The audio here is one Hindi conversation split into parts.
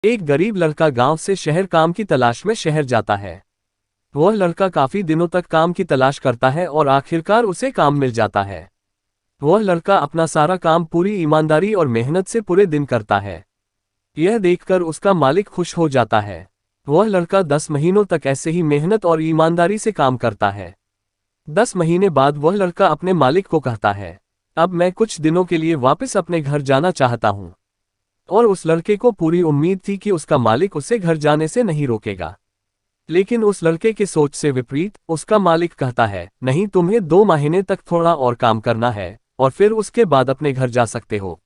एक गरीब लड़का गांव से शहर काम की तलाश में शहर जाता है। वह लड़का काफी दिनों तक काम की तलाश करता है और आखिरकार उसे काम मिल जाता है। वह लड़का अपना सारा काम पूरी ईमानदारी और मेहनत से पूरे दिन करता है। यह देखकर उसका मालिक खुश हो जाता है। वह लड़का 10 महीनों तक ऐसे ही मेहनत और ईमानदारी से काम करता है। 10 महीने बाद वह लड़का अपने मालिक को कहता है, अब मैं कुछ दिनों के लिए वापस अपने घर जाना चाहता हूँ। और उस लड़के को पूरी उम्मीद थी कि उसका मालिक उसे घर जाने से नहीं रोकेगा। लेकिन उस लड़के की सोच से विपरीत उसका मालिक कहता है, नहीं, तुम्हें 2 महीने तक थोड़ा और काम करना है और फिर उसके बाद अपने घर जा सकते हो।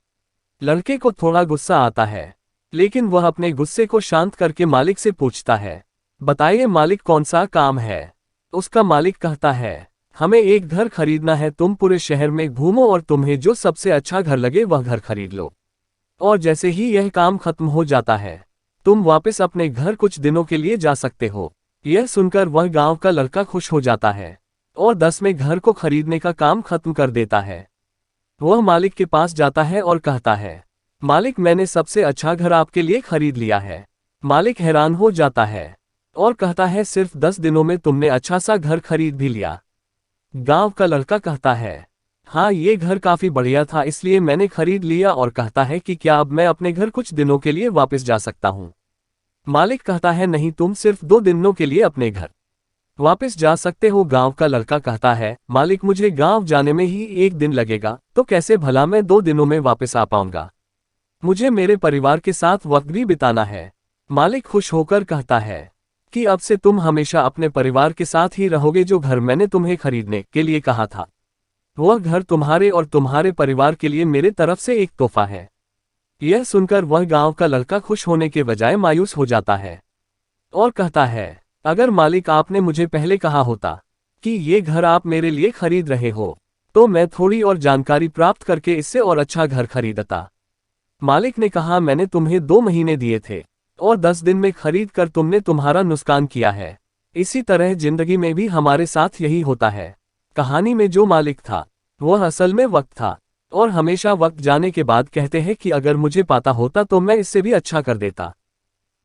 लड़के को थोड़ा गुस्सा आता है, लेकिन वह अपने गुस्से को शांत करके मालिक से पूछता है, बताइए मालिक, कौन सा काम है। उसका मालिक कहता है, हमें एक घर खरीदना है, तुम पूरे शहर में घूमो और तुम्हें जो सबसे अच्छा घर लगे वह घर खरीद लो। और जैसे ही यह काम खत्म हो जाता है तुम वापस अपने घर कुछ दिनों के लिए जा सकते हो। यह सुनकर वह गांव का लड़का खुश हो जाता है और 10वें घर को खरीदने का काम खत्म कर देता है। वह मालिक के पास जाता है और कहता है, मालिक, मैंने सबसे अच्छा घर आपके लिए खरीद लिया है। मालिक हैरान हो जाता है और कहता है, सिर्फ 10 दिनों में तुमने अच्छा सा घर खरीद भी लिया। गांव का लड़का कहता है, हाँ, ये घर काफी बढ़िया था इसलिए मैंने खरीद लिया। और कहता है कि क्या अब मैं अपने घर कुछ दिनों के लिए वापस जा सकता हूँ। मालिक कहता है, नहीं, तुम सिर्फ 2 दिनों के लिए अपने घर वापस जा सकते हो। गांव का लड़का कहता है, मालिक, मुझे गांव जाने में ही 1 दिन लगेगा, तो कैसे भला मैं 2 दिनों में वापस आ पाऊंगा। मुझे मेरे परिवार के साथ वक्त भी बिताना है। मालिक खुश होकर कहता है कि अब से तुम हमेशा अपने परिवार के साथ ही रहोगे। जो घर मैंने तुम्हें खरीदने के लिए कहा था वह घर तुम्हारे और तुम्हारे परिवार के लिए मेरे तरफ से एक तोहफा है। यह सुनकर वह गांव का लड़का खुश होने के बजाय मायूस हो जाता है और कहता है, अगर मालिक आपने मुझे पहले कहा होता कि ये घर आप मेरे लिए खरीद रहे हो तो मैं थोड़ी और जानकारी प्राप्त करके इससे और अच्छा घर खरीदता। मालिक ने कहा, मैंने तुम्हें 2 महीने दिए थे और 10 दिन में खरीद कर तुमने तुम्हारा नुकसान किया है। इसी तरह जिंदगी में भी हमारे साथ यही होता है। कहानी में जो मालिक था वह असल में वक्त था और हमेशा वक्त जाने के बाद कहते हैं कि अगर मुझे पता होता तो मैं इससे भी अच्छा कर देता।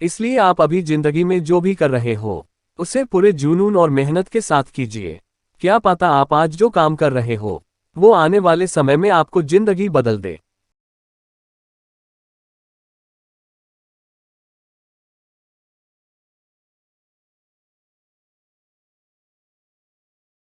इसलिए आप अभी जिंदगी में जो भी कर रहे हो उसे पूरे जुनून और मेहनत के साथ कीजिए। क्या पता आप आज जो काम कर रहे हो वो आने वाले समय में आपको जिंदगी बदल दे।